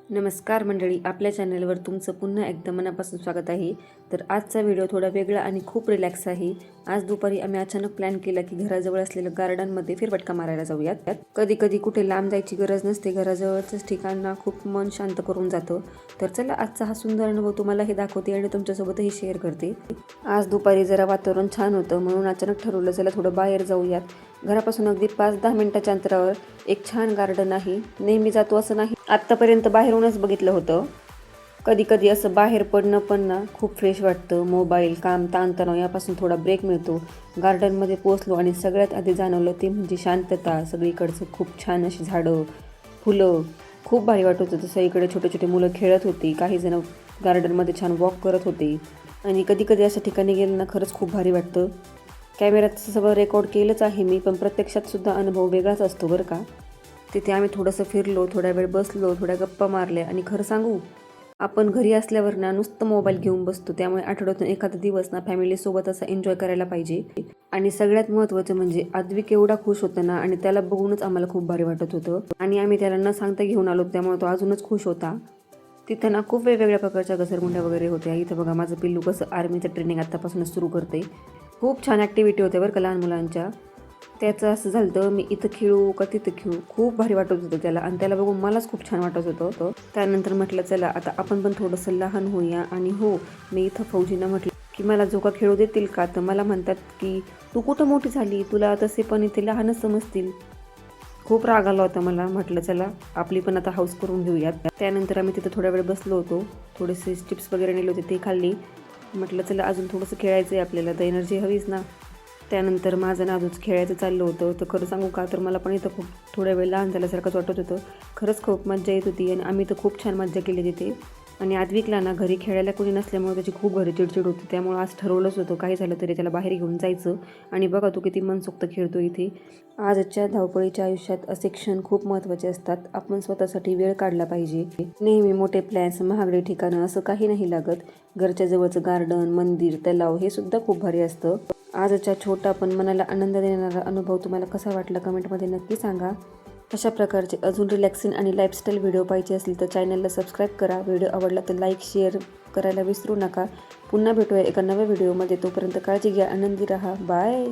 नमस्कार मंडळी, आपल्या चॅनलवर तुमचं पुन्हा एकदा मनापासून स्वागत आहे. तर आजचा व्हिडिओ थोडा वेगळा आणि खूप रिलॅक्स आहे. आज दुपारी आम्ही अचानक प्लॅन केला की घराजवळ असलेल्या गार्डनमध्ये फेरफटका मारायला जाऊयात. कधी कधी कुठे लांब जायची गरज नसते, घराजवळच ठिकाण खूप मन शांत करून जातं. तर चला आजचा हा सुंदर अनुभव तुम्हालाही दाखवते आणि तुमच्यासोबतही शेअर करते. आज दुपारी जरा वातावरण छान होतं म्हणून अचानक ठरवलं चला थोडं बाहेर जाऊयात. घरापासून अगदी 5-10 मिनिटाच्या अंतरावर एक छान गार्डन आहे. नेहमी जातो असं नाही, आत्तापर्यंत बाहेरूनच बघितलं होतं. कधी कधी असं बाहेर पडणं पण ना खूप फ्रेश वाटतं. मोबाईल, काम, ताणतणाव यापासून थोडा ब्रेक मिळतो. गार्डनमध्ये पोचलो आणि सगळ्यात आधी जाणवलं ते म्हणजे शांतता. सगळीकडचं खूप छान अशी झाडं, फुलं, खूप भारी वाटत होतं. सगळीकडे छोटे छोटे मुलं खेळत होती, काही जण गार्डनमध्ये छान वॉक करत होते. आणि कधी कधी अशा ठिकाणी गेलं ना खरंच खूप भारी वाटतं. कॅमेऱ्यात सगळं रेकॉर्ड केलंच आहे मी, पण प्रत्यक्षात सुद्धा अनुभव वेगळाच असतो बरं का. तिथे आम्ही थोडंसं फिरलो, थोड्या वेळ बसलो, थोड्या गप्पा मारल्या. आणि खरं सांगू, आपण घरी असल्यावर ना नुसतं मोबाईल घेऊन बसतो. त्यामुळे आठवड्यातून एखादा दिवस ना फॅमिलीसोबत असा एन्जॉय करायला पाहिजे. आणि सगळ्यात महत्त्वाचं म्हणजे आद्विक एवढा खुश होता ना, आणि त्याला बघूनच आम्हाला खूप भारी वाटत होतं. आणि आम्ही त्याला न सांगता घेऊन आलो, त्यामुळे तो अजूनच खुश होता. तिथं ना खूप वेगवेगळ्या प्रकारच्या घसरगुंड्या वगैरे होत्या. इथं बघा माझं पिल्लू कसं आर्मीचं ट्रेनिंग आत्तापासूनच सुरू करते. खूप छान ॲक्टिव्हिटी होत्या बरं का लहान मुलांच्या. त्याचं असं झालं तर मी इथं खेळू का तिथं खेळू, खूप भारी वाटत होतं त्याला. आणि त्याला बघून मलाच खूप छान वाटत होतं. त्यानंतर म्हटलं चला आता आपण पण थोडंसं लहान होऊया. आणि हो, मी इथं फौजींना म्हटलं की मला झोका खेळू देतील का. तर मला म्हणतात की तू कुठं मोठी झाली, तुला तसे पण इथे लहानच समजतील. खूप राग आला होता मला. म्हटलं चला आपली पण आता हाऊस करून घेऊयात. त्यानंतर आम्ही तिथं थोड्या वेळ बसलो होतो. थोडेसे चिप्स वगैरे नेले होते, ते खाल्ली. म्हटलं चला अजून थोडंसं खेळायचं आहे आपल्याला, तर एनर्जी हवीच ना. त्यानंतर माझं नाजूक खेळायचं चाललं होतं. तर खरं सांगू का, तर मला पण इथं खूप थोड्या वेळ लहान झाल्यासारखंच वाटत होतं. खरंच खूप मजा येत होती आणि आम्ही तर खूप छान मजा केली तिथे. आणि आद्विकला ना घरी खेळायला कोणी नसल्यामुळे त्याची खूप घरी चिडचिड होती. त्यामुळे आज ठरवलंच होतं काही झालं तरी त्याला बाहेर घेऊन जायचं. आणि बघा तो किती मनसोक्त खेळतो इथे. आजच्या धावपळीच्या आयुष्यात असे क्षण खूप महत्त्वाचे असतात. आपण स्वतःसाठी वेळ काढला पाहिजे. नेहमी मोठे प्लॅन्स, महागडे ठिकाणं असं काही नाही लागत. घरच्या जवळचं गार्डन, मंदिर, तलाव हे सुद्धा खूप भारी असतं. आजच्या छोटा पण मनाला आनंद देणारा अनुभव तुम्हाला कसा वाटला कमेंटमध्ये नक्की सांगा. अशा प्रकारचे अजून रिलॅक्सिंग आणि लाईफस्टाईल व्हिडिओ पाहिजे असतील तर चॅनलला सबस्क्राईब करा. व्हिडिओ आवडला तर लाईक, शेअर करायला विसरू नका. पुन्हा भेटूया एका नव्या व्हिडिओमध्ये. तोपर्यंत काळजी घ्या, आनंदी राहा. बाय.